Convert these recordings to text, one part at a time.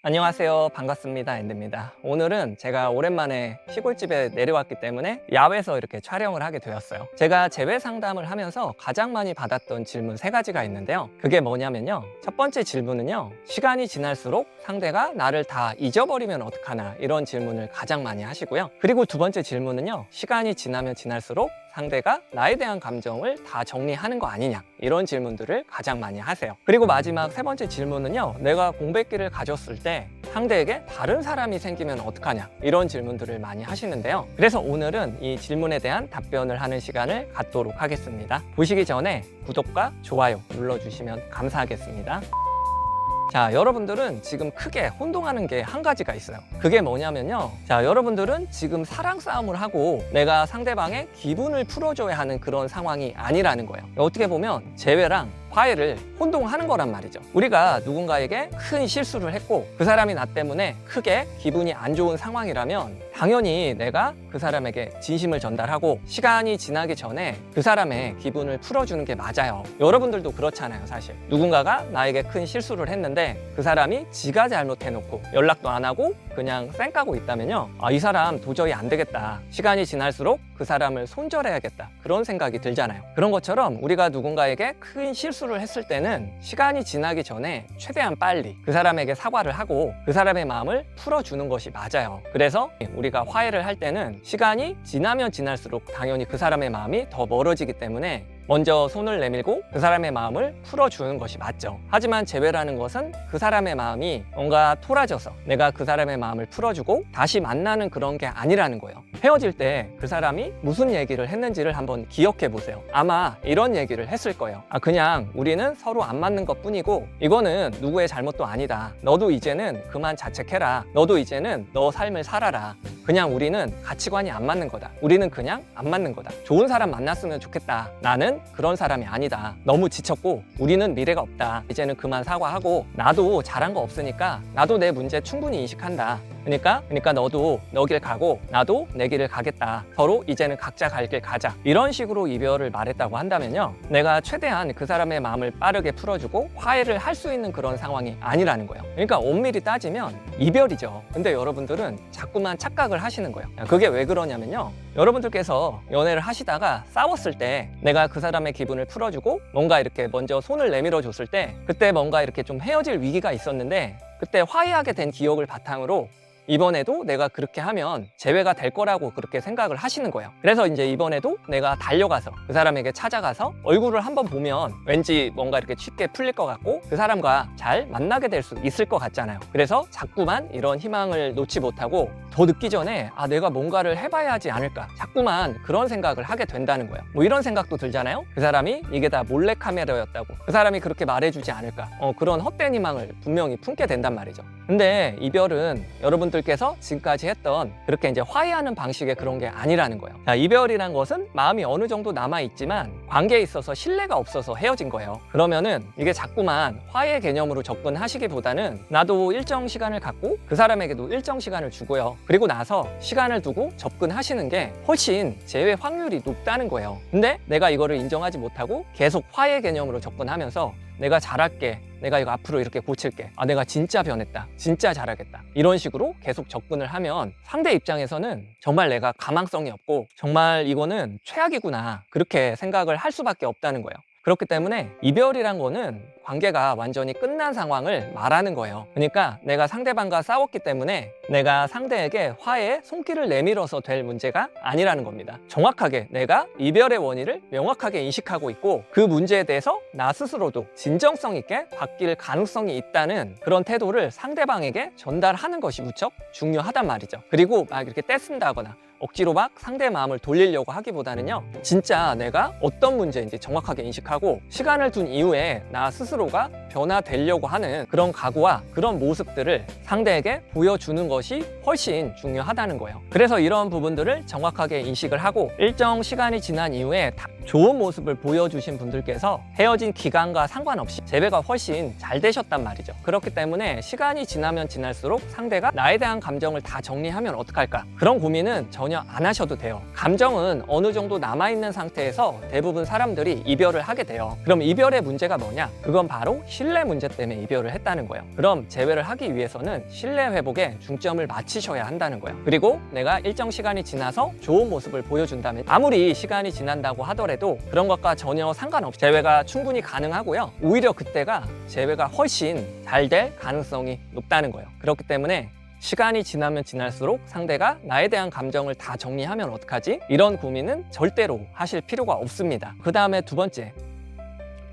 안녕하세요. 반갑습니다. 엔드입니다. 오늘은 제가 오랜만에 시골집에 내려왔기 때문에 야외에서 이렇게 촬영을 하게 되었어요. 제가 재회 상담을 하면서 가장 많이 받았던 질문 3가지가 있는데요. 그게 뭐냐면요. 첫 번째 질문은요. 시간이 지날수록 상대가 나를 다 잊어버리면 어떡하나, 이런 질문을 가장 많이 하시고요. 그리고 두 번째 질문은요. 시간이 지나면 지날수록 상대가 나에 대한 감정을 다 정리하는 거 아니냐, 이런 질문들을 가장 많이 하세요. 그리고 마지막 3번째 질문은요. 내가 공백기를 가졌을 때 상대에게 다른 사람이 생기면 어떡하냐, 이런 질문들을 많이 하시는데요. 그래서 오늘은 이 질문에 대한 답변을 하는 시간을 갖도록 하겠습니다. 보시기 전에 구독과 좋아요 눌러주시면 감사하겠습니다. 자, 여러분들은 지금 크게 혼동하는 게 한 가지가 있어요. 그게 뭐냐면요. 자, 여러분들은 지금 사랑 싸움을 하고 내가 상대방의 기분을 풀어줘야 하는 그런 상황이 아니라는 거예요. 어떻게 보면 재회랑 화해를 혼동하는 거란 말이죠. 우리가 누군가에게 큰 실수를 했고 그 사람이 나 때문에 크게 기분이 안 좋은 상황이라면 당연히 내가 그 사람에게 진심을 전달하고 시간이 지나기 전에 그 사람의 기분을 풀어주는 게 맞아요. 여러분들도 그렇잖아요. 사실 누군가가 나에게 큰 실수를 했는데 그 사람이 지가 잘못해놓고 연락도 안 하고 그냥 쌩까고 있다면요, 이 사람 도저히 안 되겠다, 시간이 지날수록 그 사람을 손절해야겠다, 그런 생각이 들잖아요. 그런 것처럼 우리가 누군가에게 큰 실수를 했을 때는 시간이 지나기 전에 최대한 빨리 그 사람에게 사과를 하고 그 사람의 마음을 풀어주는 것이 맞아요. 그래서 우리가 화해를 할 때는 시간이 지나면 지날수록 당연히 그 사람의 마음이 더 멀어지기 때문에 먼저 손을 내밀고 그 사람의 마음을 풀어주는 것이 맞죠. 하지만 재회라는 것은 그 사람의 마음이 뭔가 토라져서 내가 그 사람의 마음을 풀어주고 다시 만나는 그런 게 아니라는 거예요. 헤어질 때 그 사람이 무슨 얘기를 했는지를 한번 기억해 보세요. 아마 이런 얘기를 했을 거예요. 그냥 우리는 서로 안 맞는 것 뿐이고 이거는 누구의 잘못도 아니다. 너도 이제는 그만 자책해라. 너도 이제는 너 삶을 살아라. 그냥 우리는 가치관이 안 맞는 거다. 우리는 그냥 안 맞는 거다. 좋은 사람 만났으면 좋겠다. 나는 그런 사람이 아니다. 너무 지쳤고 우리는 미래가 없다. 이제는 그만 사과하고 나도 잘한 거 없으니까 나도 내 문제 충분히 인식한다. 그러니까 너도 너 길 가고 나도 내 길을 가겠다. 서로 이제는 각자 갈 길 가자. 이런 식으로 이별을 말했다고 한다면요, 내가 최대한 그 사람의 마음을 빠르게 풀어주고 화해를 할 수 있는 그런 상황이 아니라는 거예요. 그러니까 엄밀히 따지면 이별이죠. 근데 여러분들은 자꾸만 착각을 하시는 거예요. 그게 왜 그러냐면요, 여러분들께서 연애를 하시다가 싸웠을 때 내가 그 사람의 기분을 풀어주고 뭔가 이렇게 먼저 손을 내밀어 줬을 때 그때 뭔가 이렇게 좀 헤어질 위기가 있었는데 그때 화해하게 된 기억을 바탕으로 이번에도 내가 그렇게 하면 재회가 될 거라고 그렇게 생각을 하시는 거예요. 그래서 이제 이번에도 내가 달려가서 그 사람에게 찾아가서 얼굴을 한번 보면 왠지 뭔가 이렇게 쉽게 풀릴 것 같고 그 사람과 잘 만나게 될 수 있을 것 같잖아요. 그래서 자꾸만 이런 희망을 놓지 못하고 더 늦기 전에 내가 뭔가를 해봐야 하지 않을까, 자꾸만 그런 생각을 하게 된다는 거예요. 뭐 이런 생각도 들잖아요. 그 사람이 이게 다 몰래카메라였다고, 그 사람이 그렇게 말해주지 않을까, 그런 헛된 희망을 분명히 품게 된단 말이죠. 근데 이별은 여러분들께서 지금까지 했던 그렇게 이제 화해하는 방식의 그런 게 아니라는 거예요. 자, 이별이란 것은 마음이 어느 정도 남아있지만 관계에 있어서 신뢰가 없어서 헤어진 거예요. 그러면은 이게 자꾸만 화해 개념으로 접근하시기보다는 나도 일정 시간을 갖고 그 사람에게도 일정 시간을 주고요. 그리고 나서 시간을 두고 접근하시는 게 훨씬 재회 확률이 높다는 거예요. 근데 내가 이거를 인정하지 못하고 계속 화해 개념으로 접근하면서 내가 잘할게, 내가 이거 앞으로 이렇게 고칠게, 내가 진짜 변했다, 진짜 잘하겠다, 이런 식으로 계속 접근을 하면 상대 입장에서는 정말 내가 가망성이 없고 정말 이거는 최악이구나, 그렇게 생각을 할 수밖에 없다는 거예요. 그렇기 때문에 이별이란 거는 관계가 완전히 끝난 상황을 말하는 거예요. 그러니까 내가 상대방과 싸웠기 때문에 내가 상대에게 화해의 손길을 내밀어서 될 문제가 아니라는 겁니다. 정확하게 내가 이별의 원인을 명확하게 인식하고 있고 그 문제에 대해서 나 스스로도 진정성 있게 바뀔 가능성이 있다는 그런 태도를 상대방에게 전달하는 것이 무척 중요하단 말이죠. 그리고 막 이렇게 떼쓴다거나 억지로 막 상대의 마음을 돌리려고 하기보다는요, 진짜 내가 어떤 문제인지 정확하게 인식하고 시간을 둔 이후에 나 스스로가 변화되려고 하는 그런 각오와 그런 모습들을 상대에게 보여주는 것이 훨씬 중요하다는 거예요. 그래서 이런 부분들을 정확하게 인식을 하고 일정 시간이 지난 이후에 좋은 모습을 보여주신 분들께서 헤어진 기간과 상관없이 재회가 훨씬 잘 되셨단 말이죠. 그렇기 때문에 시간이 지나면 지날수록 상대가 나에 대한 감정을 다 정리하면 어떡할까? 그런 고민은 전혀 안 하셔도 돼요. 감정은 어느 정도 남아있는 상태에서 대부분 사람들이 이별을 하게 돼요. 그럼 이별의 문제가 뭐냐? 그건 바로 신뢰 문제 때문에 이별을 했다는 거예요. 그럼 재회를 하기 위해서는 신뢰 회복에 중점을 맞추셔야 한다는 거예요. 그리고 내가 일정 시간이 지나서 좋은 모습을 보여준다면 아무리 시간이 지난다고 하더라도 그런 것과 전혀 상관없이 재회가 충분히 가능하고요. 오히려 그때가 재회가 훨씬 잘 될 가능성이 높다는 거예요. 그렇기 때문에 시간이 지나면 지날수록 상대가 나에 대한 감정을 다 정리하면 어떡하지? 이런 고민은 절대로 하실 필요가 없습니다. 그 다음에 두 번째,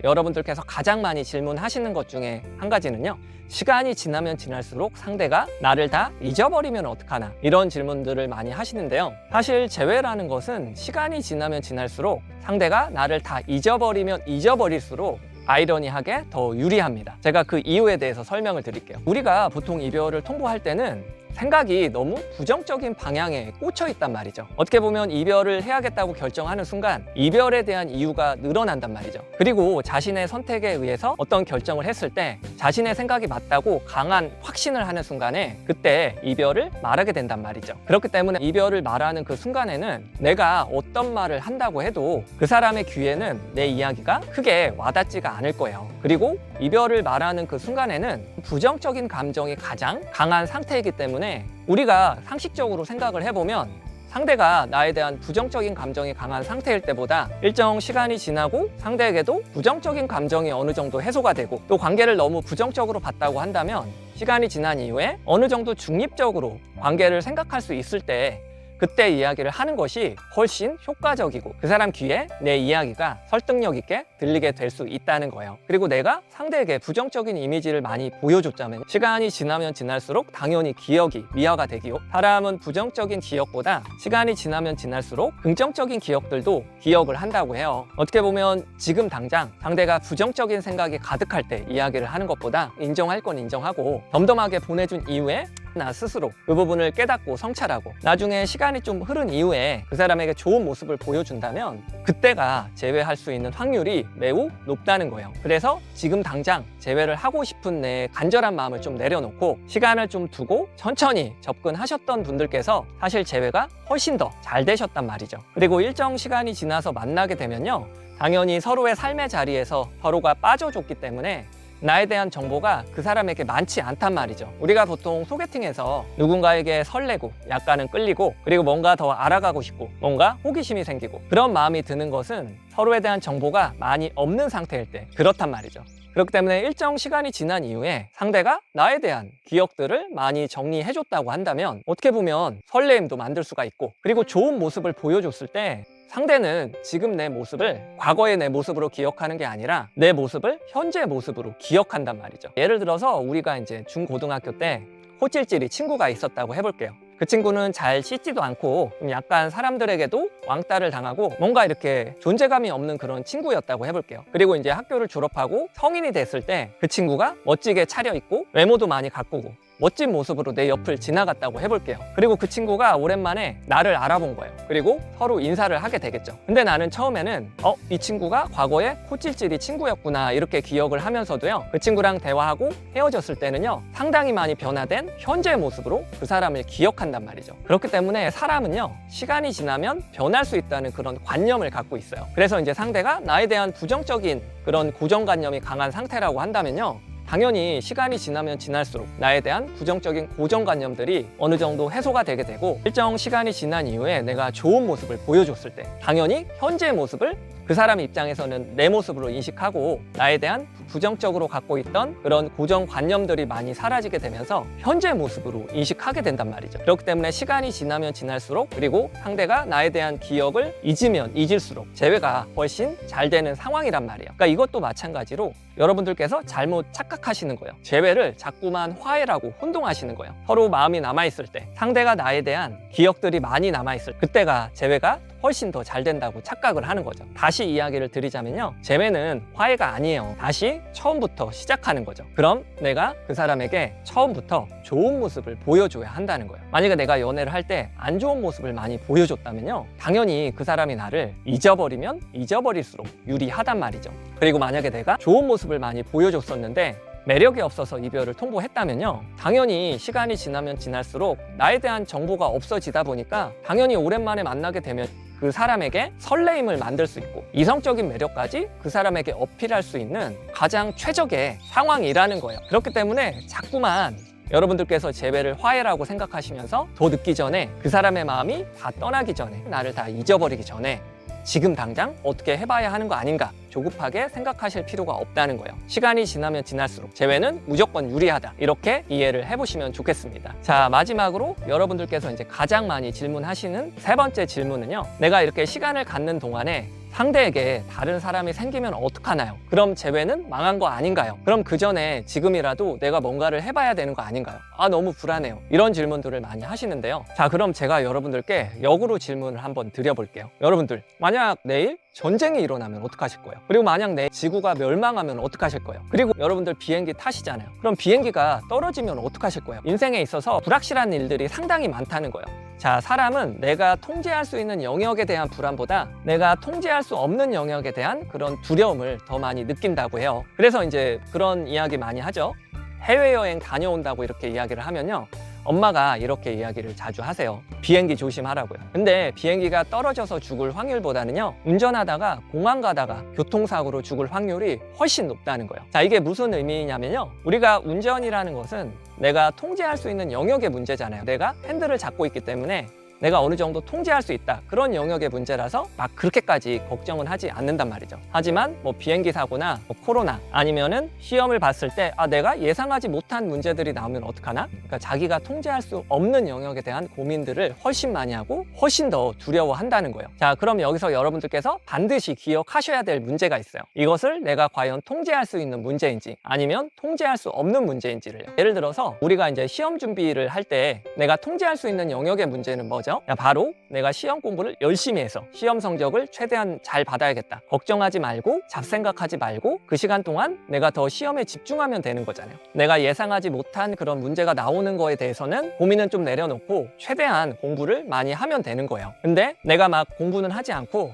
여러분들께서 가장 많이 질문하시는 것 중에 한 가지는요, 시간이 지나면 지날수록 상대가 나를 다 잊어버리면 어떡하나, 이런 질문들을 많이 하시는데요. 사실 재회라는 것은 시간이 지나면 지날수록 상대가 나를 다 잊어버리면 잊어버릴수록 아이러니하게 더 유리합니다. 제가 그 이유에 대해서 설명을 드릴게요. 우리가 보통 이별을 통보할 때는 생각이 너무 부정적인 방향에 꽂혀 있단 말이죠. 어떻게 보면 이별을 해야겠다고 결정하는 순간 이별에 대한 이유가 늘어난단 말이죠. 그리고 자신의 선택에 의해서 어떤 결정을 했을 때 자신의 생각이 맞다고 강한 확신을 하는 순간에 그때 이별을 말하게 된단 말이죠. 그렇기 때문에 이별을 말하는 그 순간에는 내가 어떤 말을 한다고 해도 그 사람의 귀에는 내 이야기가 크게 와닿지가 않을 거예요. 그리고 이별을 말하는 그 순간에는 부정적인 감정이 가장 강한 상태이기 때문에 우리가 상식적으로 생각을 해보면 상대가 나에 대한 부정적인 감정이 강한 상태일 때보다 일정 시간이 지나고 상대에게도 부정적인 감정이 어느 정도 해소가 되고 또 관계를 너무 부정적으로 봤다고 한다면 시간이 지난 이후에 어느 정도 중립적으로 관계를 생각할 수 있을 때 그때 이야기를 하는 것이 훨씬 효과적이고 그 사람 귀에 내 이야기가 설득력 있게 들리게 될 수 있다는 거예요. 그리고 내가 상대에게 부정적인 이미지를 많이 보여줬자면 시간이 지나면 지날수록 당연히 기억이 미화가 되기요. 사람은 부정적인 기억보다 시간이 지나면 지날수록 긍정적인 기억들도 기억을 한다고 해요. 어떻게 보면 지금 당장 상대가 부정적인 생각이 가득할 때 이야기를 하는 것보다 인정할 건 인정하고 덤덤하게 보내준 이후에 나 스스로 그 부분을 깨닫고 성찰하고 나중에 시간이 좀 흐른 이후에 그 사람에게 좋은 모습을 보여준다면 그때가 재회할 수 있는 확률이 매우 높다는 거예요. 그래서 지금 당장 재회를 하고 싶은 내 간절한 마음을 좀 내려놓고 시간을 좀 두고 천천히 접근하셨던 분들께서 사실 재회가 훨씬 더 잘 되셨단 말이죠. 그리고 일정 시간이 지나서 만나게 되면요, 당연히 서로의 삶의 자리에서 서로가 빠져줬기 때문에 나에 대한 정보가 그 사람에게 많지 않단 말이죠. 우리가 보통 소개팅에서 누군가에게 설레고 약간은 끌리고 그리고 뭔가 더 알아가고 싶고 뭔가 호기심이 생기고 그런 마음이 드는 것은 서로에 대한 정보가 많이 없는 상태일 때 그렇단 말이죠. 그렇기 때문에 일정 시간이 지난 이후에 상대가 나에 대한 기억들을 많이 정리해줬다고 한다면 어떻게 보면 설레임도 만들 수가 있고 그리고 좋은 모습을 보여줬을 때 상대는 지금 내 모습을 과거의 내 모습으로 기억하는 게 아니라 내 모습을 현재 모습으로 기억한단 말이죠. 예를 들어서 우리가 이제 중고등학교 때 호찔찔이 친구가 있었다고 해볼게요. 그 친구는 잘 씻지도 않고 좀 약간 사람들에게도 왕따를 당하고 뭔가 이렇게 존재감이 없는 그런 친구였다고 해볼게요. 그리고 이제 학교를 졸업하고 성인이 됐을 때 그 친구가 멋지게 차려입고 외모도 많이 가꾸고 멋진 모습으로 내 옆을 지나갔다고 해볼게요. 그리고 그 친구가 오랜만에 나를 알아본 거예요. 그리고 서로 인사를 하게 되겠죠. 근데 나는 처음에는 이 친구가 과거에 코찔찔이 친구였구나 이렇게 기억을 하면서도요, 그 친구랑 대화하고 헤어졌을 때는요 상당히 많이 변화된 현재 모습으로 그 사람을 기억한단 말이죠. 그렇기 때문에 사람은요 시간이 지나면 변할 수 있다는 그런 관념을 갖고 있어요. 그래서 이제 상대가 나에 대한 부정적인 그런 고정관념이 강한 상태라고 한다면요, 당연히 시간이 지나면 지날수록 나에 대한 부정적인 고정관념들이 어느 정도 해소가 되게 되고 일정 시간이 지난 이후에 내가 좋은 모습을 보여줬을 때 당연히 현재의 모습을 그 사람 입장에서는 내 모습으로 인식하고 나에 대한 부정적으로 갖고 있던 그런 고정관념들이 많이 사라지게 되면서 현재 모습으로 인식하게 된단 말이죠. 그렇기 때문에 시간이 지나면 지날수록 그리고 상대가 나에 대한 기억을 잊으면 잊을수록 재회가 훨씬 잘 되는 상황이란 말이에요. 그러니까 이것도 마찬가지로 여러분들께서 잘못 착각하시는 거예요. 재회를 자꾸만 화해라고 혼동하시는 거예요. 서로 마음이 남아있을 때 상대가 나에 대한 기억들이 많이 남아있을 때 그때가 재회가 훨씬 더 잘 된다고 착각을 하는 거죠. 다시 다시 이야기를 드리자면요, 재회는 화해가 아니에요. 다시 처음부터 시작하는 거죠. 그럼 내가 그 사람에게 처음부터 좋은 모습을 보여줘야 한다는 거예요. 만약에 내가 연애를 할 때 안 좋은 모습을 많이 보여줬다면요, 당연히 그 사람이 나를 잊어버리면 잊어버릴수록 유리하단 말이죠. 그리고 만약에 내가 좋은 모습을 많이 보여줬었는데 매력이 없어서 이별을 통보했다면요, 당연히 시간이 지나면 지날수록 나에 대한 정보가 없어지다 보니까 당연히 오랜만에 만나게 되면 그 사람에게 설레임을 만들 수 있고 이성적인 매력까지 그 사람에게 어필할 수 있는 가장 최적의 상황이라는 거예요. 그렇기 때문에 자꾸만 여러분들께서 재회를 화해라고 생각하시면서 더 늦기 전에, 그 사람의 마음이 다 떠나기 전에, 나를 다 잊어버리기 전에 지금 당장 어떻게 해봐야 하는 거 아닌가 조급하게 생각하실 필요가 없다는 거예요. 시간이 지나면 지날수록 재회는 무조건 유리하다, 이렇게 이해를 해보시면 좋겠습니다. 자, 마지막으로 여러분들께서 이제 가장 많이 질문하시는 세 번째 질문은요, 내가 이렇게 시간을 갖는 동안에 상대에게 다른 사람이 생기면 어떡하나요? 그럼 재회는 망한 거 아닌가요? 그럼 그 전에 지금이라도 내가 뭔가를 해봐야 되는 거 아닌가요? 아, 너무 불안해요. 이런 질문들을 많이 하시는데요. 자, 그럼 제가 여러분들께 역으로 질문을 한번 드려볼게요. 여러분들, 만약 내일 전쟁이 일어나면 어떡하실 거예요? 그리고 만약 내일 지구가 멸망하면 어떡하실 거예요? 그리고 여러분들 비행기 타시잖아요. 그럼 비행기가 떨어지면 어떡하실 거예요? 인생에 있어서 불확실한 일들이 상당히 많다는 거예요. 자, 사람은 내가 통제할 수 있는 영역에 대한 불안보다 내가 통제할 수 없는 영역에 대한 그런 두려움을 더 많이 느낀다고 해요. 그래서 이제 그런 이야기 많이 하죠. 해외여행 다녀온다고 이렇게 이야기를 하면요, 엄마가 이렇게 이야기를 자주 하세요. 비행기 조심하라고요. 근데 비행기가 떨어져서 죽을 확률보다는요, 운전하다가 공항 가다가 교통사고로 죽을 확률이 훨씬 높다는 거예요. 자, 이게 무슨 의미냐면요, 우리가 운전이라는 것은 내가 통제할 수 있는 영역의 문제잖아요. 내가 핸들을 잡고 있기 때문에 내가 어느 정도 통제할 수 있다, 그런 영역의 문제라서 막 그렇게까지 걱정은 하지 않는단 말이죠. 하지만 뭐 비행기 사고나 뭐 코로나 아니면은 시험을 봤을 때 내가 예상하지 못한 문제들이 나오면 어떡하나? 그러니까 자기가 통제할 수 없는 영역에 대한 고민들을 훨씬 많이 하고 훨씬 더 두려워한다는 거예요. 자, 그럼 여기서 여러분들께서 반드시 기억하셔야 될 문제가 있어요. 이것을 내가 과연 통제할 수 있는 문제인지 아니면 통제할 수 없는 문제인지를요. 예를 들어서 우리가 이제 시험 준비를 할 때 내가 통제할 수 있는 영역의 문제는 뭐죠? 바로 내가 시험 공부를 열심히 해서 시험 성적을 최대한 잘 받아야겠다, 걱정하지 말고 잡생각하지 말고 그 시간 동안 내가 더 시험에 집중하면 되는 거잖아요. 내가 예상하지 못한 그런 문제가 나오는 거에 대해서는 고민은 좀 내려놓고 최대한 공부를 많이 하면 되는 거예요. 근데 내가 막 공부는 하지 않고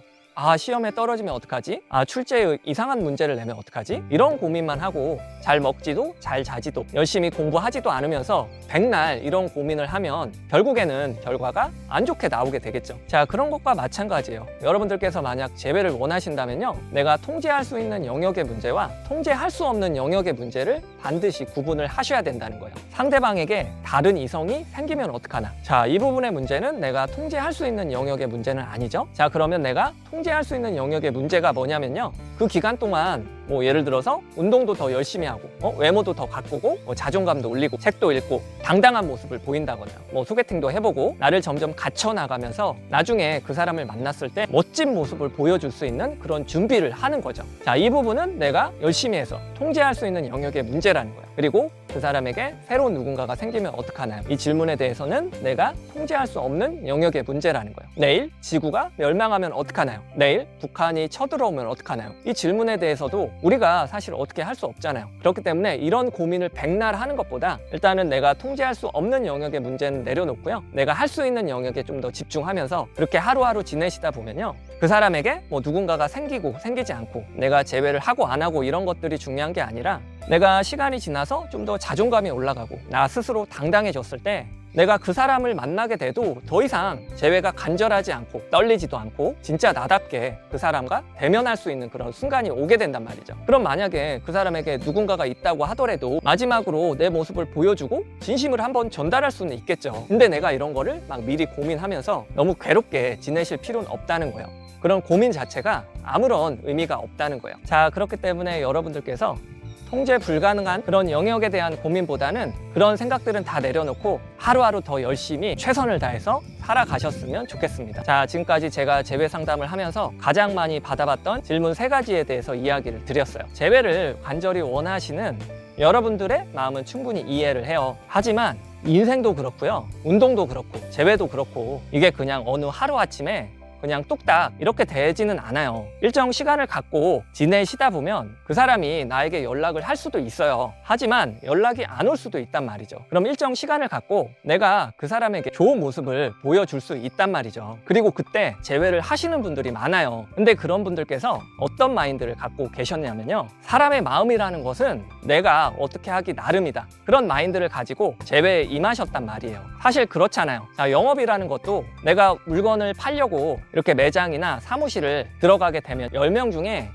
시험에 떨어지면 어떡하지? 출제에 이상한 문제를 내면 어떡하지? 이런 고민만 하고 잘 먹지도 잘 자지도 열심히 공부하지도 않으면서 백날 이런 고민을 하면 결국에는 결과가 안 좋게 나오게 되겠죠. 자, 그런 것과 마찬가지예요. 여러분들께서 만약 재회를 원하신다면요, 내가 통제할 수 있는 영역의 문제와 통제할 수 없는 영역의 문제를 반드시 구분을 하셔야 된다는 거예요. 상대방에게 다른 이성이 생기면 어떡하나? 자, 이 부분의 문제는 내가 통제할 수 있는 영역의 문제는 아니죠. 자, 그러면 내가 통제할 수 있는 영역의 문제가 뭐냐면요, 그 기간 동안 뭐 예를 들어서 운동도 더 열심히 하고 외모도 더 가꾸고 자존감도 올리고 책도 읽고 당당한 모습을 보인다거나 뭐 소개팅도 해보고 나를 점점 갖춰 나가면서 나중에 그 사람을 만났을 때 멋진 모습을 보여줄 수 있는 그런 준비를 하는 거죠. 자, 이 부분은 내가 열심히 해서 통제할 수 있는 영역의 문제라는 거예요. 그리고 그 사람에게 새로운 누군가가 생기면 어떡하나요? 이 질문에 대해서는 내가 통제할 수 없는 영역의 문제라는 거예요. 내일 지구가 멸망하면 어떡하나요? 내일 북한이 쳐들어오면 어떡하나요? 이 질문에 대해서도 우리가 사실 어떻게 할 수 없잖아요. 그렇기 때문에 이런 고민을 백날 하는 것보다 일단은 내가 통제할 수 없는 영역의 문제는 내려놓고요, 내가 할 수 있는 영역에 좀 더 집중하면서 그렇게 하루하루 지내시다 보면요, 그 사람에게 뭐 누군가가 생기고 생기지 않고 내가 재회를 하고 안 하고 이런 것들이 중요한 게 아니라 내가 시간이 지나서 좀 더 자존감이 올라가고 나 스스로 당당해졌을 때 내가 그 사람을 만나게 돼도 더 이상 재회가 간절하지 않고 떨리지도 않고 진짜 나답게 그 사람과 대면할 수 있는 그런 순간이 오게 된단 말이죠. 그럼 만약에 그 사람에게 누군가가 있다고 하더라도 마지막으로 내 모습을 보여주고 진심을 한번 전달할 수는 있겠죠. 근데 내가 이런 거를 막 미리 고민하면서 너무 괴롭게 지내실 필요는 없다는 거예요. 그런 고민 자체가 아무런 의미가 없다는 거예요. 자, 그렇기 때문에 여러분들께서 통제 불가능한 그런 영역에 대한 고민보다는 그런 생각들은 다 내려놓고 하루하루 더 열심히 최선을 다해서 살아가셨으면 좋겠습니다. 자, 지금까지 제가 재회 상담을 하면서 가장 많이 받아봤던 질문 3가지에 대해서 이야기를 드렸어요. 재회를 간절히 원하시는 여러분들의 마음은 충분히 이해를 해요. 하지만 인생도 그렇고요, 운동도 그렇고 재회도 그렇고 이게 그냥 어느 하루아침에 그냥 뚝딱 이렇게 되지는 않아요. 일정 시간을 갖고 지내시다 보면 그 사람이 나에게 연락을 할 수도 있어요. 하지만 연락이 안 올 수도 있단 말이죠. 그럼 일정 시간을 갖고 내가 그 사람에게 좋은 모습을 보여줄 수 있단 말이죠. 그리고 그때 재회를 하시는 분들이 많아요. 근데 그런 분들께서 어떤 마인드를 갖고 계셨냐면요, 사람의 마음이라는 것은 내가 어떻게 하기 나름이다, 그런 마인드를 가지고 재회에 임하셨단 말이에요. 사실 그렇잖아요. 자, 영업이라는 것도 내가 물건을 팔려고 이렇게 매장이나 사무실을 들어가게 되면 10명 중에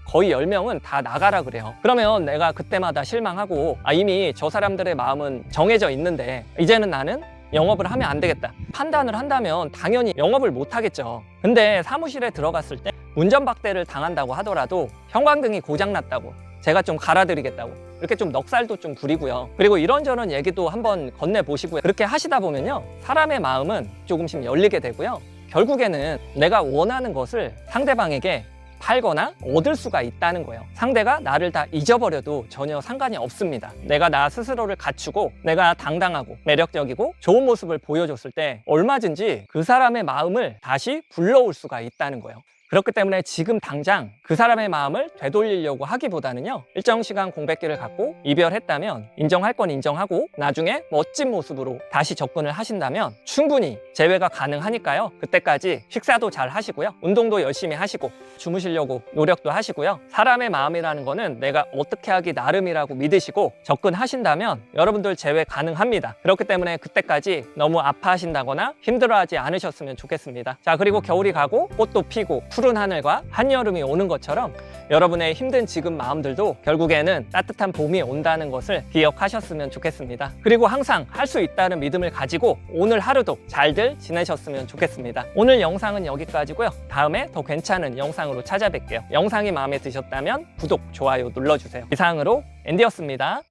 거의 10명은 다 나가라 그래요. 그러면 내가 그때마다 실망하고 이미 저 사람들의 마음은 정해져 있는데 이제는 나는 영업을 하면 안 되겠다 판단을 한다면 당연히 영업을 못 하겠죠. 근데 사무실에 들어갔을 때 운전박대를 당한다고 하더라도 형광등이 고장났다고 제가 좀 갈아드리겠다고 이렇게 좀 넉살도 좀 부리고요. 그리고 이런저런 얘기도 한번 건네보시고요. 그렇게 하시다 보면요, 사람의 마음은 조금씩 열리게 되고요. 결국에는 내가 원하는 것을 상대방에게 팔거나 얻을 수가 있다는 거예요. 상대가 나를 다 잊어버려도 전혀 상관이 없습니다. 내가 나 스스로를 갖추고 내가 당당하고 매력적이고 좋은 모습을 보여줬을 때 얼마든지 그 사람의 마음을 다시 불러올 수가 있다는 거예요. 그렇기 때문에 지금 당장 그 사람의 마음을 되돌리려고 하기보다는요, 일정 시간 공백기를 갖고 이별했다면 인정할 건 인정하고 나중에 멋진 모습으로 다시 접근을 하신다면 충분히 재회가 가능하니까요. 그때까지 식사도 잘 하시고요, 운동도 열심히 하시고 주무시려고 노력도 하시고요. 사람의 마음이라는 거는 내가 어떻게 하기 나름이라고 믿으시고 접근하신다면 여러분들 재회 가능합니다. 그렇기 때문에 그때까지 너무 아파하신다거나 힘들어하지 않으셨으면 좋겠습니다. 자, 그리고 겨울이 가고 꽃도 피고 푸른 하늘과 한여름이 오는 것처럼 여러분의 힘든 지금 마음들도 결국에는 따뜻한 봄이 온다는 것을 기억하셨으면 좋겠습니다. 그리고 항상 할 수 있다는 믿음을 가지고 오늘 하루도 잘들 지내셨으면 좋겠습니다. 오늘 영상은 여기까지고요. 다음에 더 괜찮은 영상으로 찾아뵐게요. 영상이 마음에 드셨다면 구독, 좋아요 눌러주세요. 이상으로 앤디였습니다.